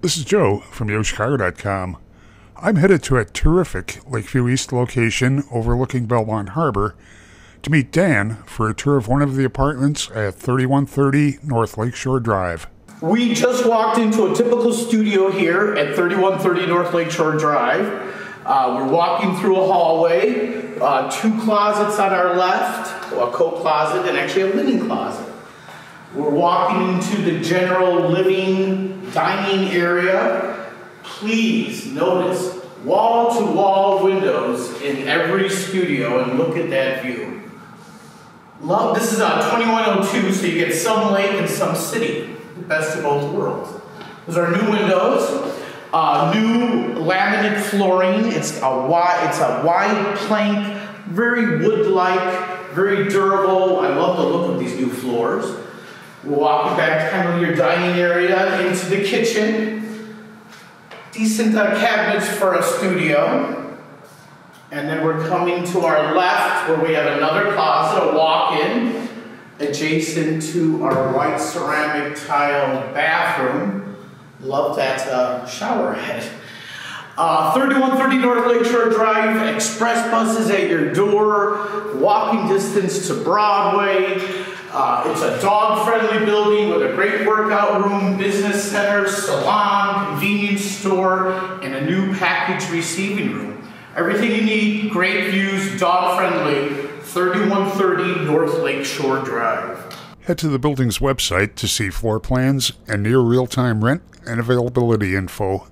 This is Joe from YoChicago.com. I'm headed to a terrific Lakeview East location overlooking Belmont Harbor to meet Dan for a tour of one of the apartments at 3130 North Lakeshore Drive. We just walked into a typical studio here at 3130 North Lakeshore Drive. We're walking through a hallway, two closets on our left, a coat closet and actually a linen closet. We're walking into the general living, dining area. Please notice wall-to-wall windows in every studio and look at that view. This is a 2102, so you get some lake and some city. The best of both worlds. Those are new windows, new laminate flooring. It's a wide plank, very wood-like, very durable. I love the look of these new floors. We're walking back kind of your dining area into the kitchen. Decent cabinets for a studio. And then we're coming to our left where we have another closet, a walk-in, adjacent to our white ceramic tile bathroom. Love that shower head. 3130 North Lakeshore Drive, express buses at your door, walking distance to Broadway. It's a dog-friendly building with a great workout room, business center, salon, convenience store, and a new package receiving room. Everything you need, great views, dog-friendly, 3130 North Lakeshore Drive. Head to the building's website to see floor plans and near real-time rent and availability info.